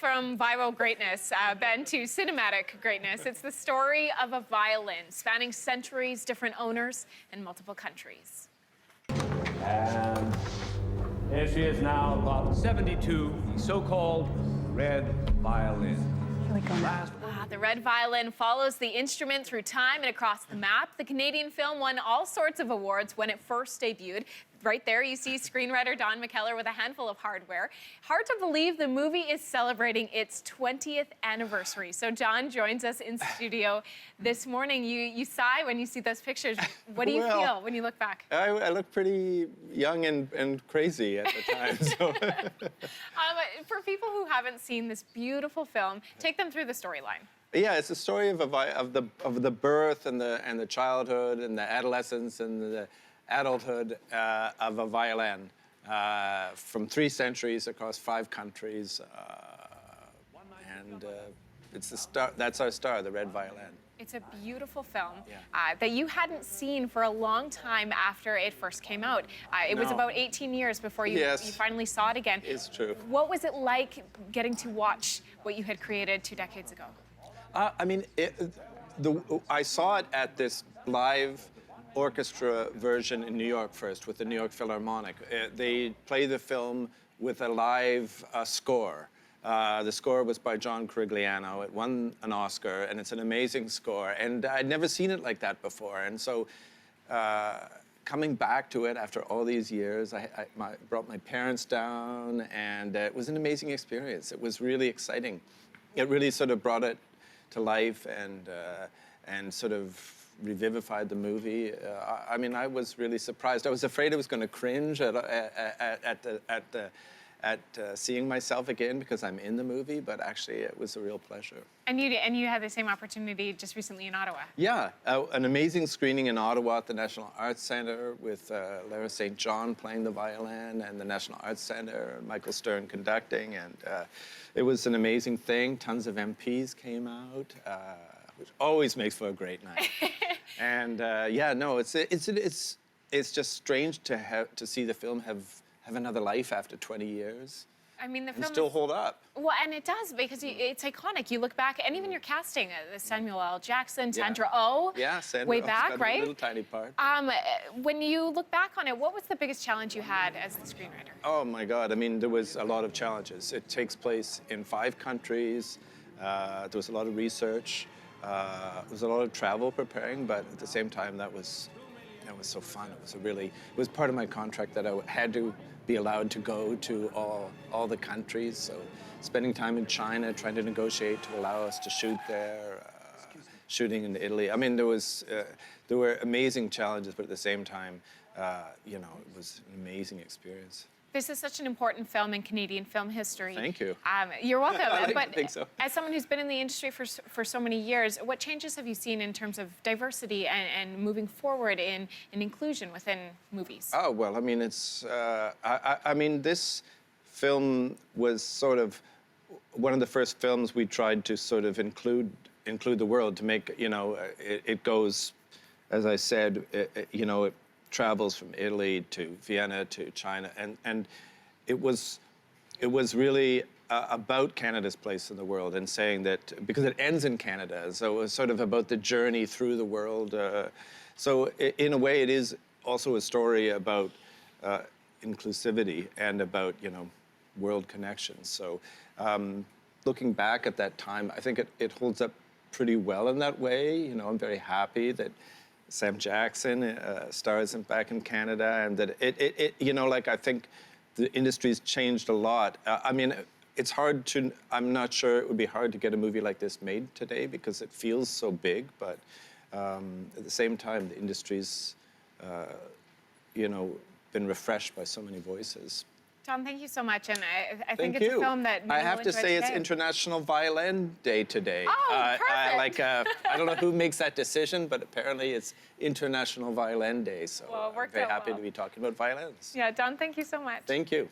from viral greatness, Ben, to cinematic greatness. It's the story of a violin spanning centuries, different owners, and multiple countries. And here she is now, about 72, the so-called Red Violin. The Red Violin follows the instrument through time and across the map. The Canadian film won all sorts of awards when it first debuted. Right there, you see screenwriter Don McKellar with a handful of hardware. Hard to believe the movie is celebrating its 20th anniversary. So John joins us in studio this morning. You sigh when you see those pictures. What do you feel when you look back? I look pretty young and crazy at the time. So. For people who haven't seen this beautiful film, take them through the storyline. Yeah, it's a story of the birth and the childhood and the adolescence and the adulthood of a violin from 3 centuries across 5 countries, and it's the star. That's our star, the Red Violin. It's a beautiful film that you hadn't seen for a long time after it first came out. It was about 18 years before you finally saw it again. It's true. What was it like getting to watch what you had created 2 decades ago? I mean, I saw it at this live orchestra version in New York first with the New York Philharmonic. They play the film with a live score. The score was by John Corigliano. It won an Oscar, and it's an amazing score. And I'd never seen it like that before. And so coming back to it after all these years, I brought my parents down, and it was an amazing experience. It was really exciting. It really sort of brought it to life and sort of revivified the movie. I mean, I was really surprised. I was afraid I was going to cringe at seeing myself again because I'm in the movie, but actually it was a real pleasure. And you had the same opportunity just recently in Ottawa. Yeah, an amazing screening in Ottawa at the National Arts Centre with Lara St. John playing the violin and the National Arts Centre, and Michael Stern conducting, and it was an amazing thing. Tons of MPs came out, which always makes for a great night. And yeah, no, it's just strange to see the film have another life after 20 years. I mean, the film still hold up. Well, and it does, because it's iconic. You look back, and even your casting, Samuel L. Jackson, Sandra Oh, way back, right? A little tiny part. When you look back on it, what was the biggest challenge you had as the screenwriter? Oh my God, I mean, there was a lot of challenges. It takes place in 5 countries. There was a lot of research. There was a lot of travel preparing, but at the same time, that was so fun. It was part of my contract that I had to be allowed to go to all the countries. So spending time in China, trying to negotiate to allow us to shoot there, shooting in Italy. I mean, there were amazing challenges, but at the same time, you know, it was an amazing experience. This is such an important film in Canadian film history. Thank you. You're welcome. I think so. As someone who's been in the industry for so many years, what changes have you seen in terms of diversity and moving forward in inclusion within movies? Oh, well, I mean, I mean, this film was sort of one of the first films we tried to sort of include the world, to make, you know, it goes, as I said, you know, it travels from Italy to Vienna to China, and it was really about Canada's place in the world, and saying that because it ends in Canada, so it was sort of about the journey through the world. So in a way, it is also a story about inclusivity and about, you know, world connections. So looking back at that time, I think it holds up pretty well in that way. You know, I'm very happy that Sam Jackson stars back in Canada, and that it you know, like, I think the industry's changed a lot. I mean, it's hard to, I'm not sure it would be hard to get a movie like this made today because it feels so big, but at the same time, the industry's, you know, been refreshed by so many voices. Tom, thank you so much, and I think it's a film that I have to say it's International Violin Day today. Oh, perfect! I don't know who makes that decision, but apparently it's International Violin Day, so well, I'm very happy to be talking about violins. Yeah, Don, thank you so much. Thank you.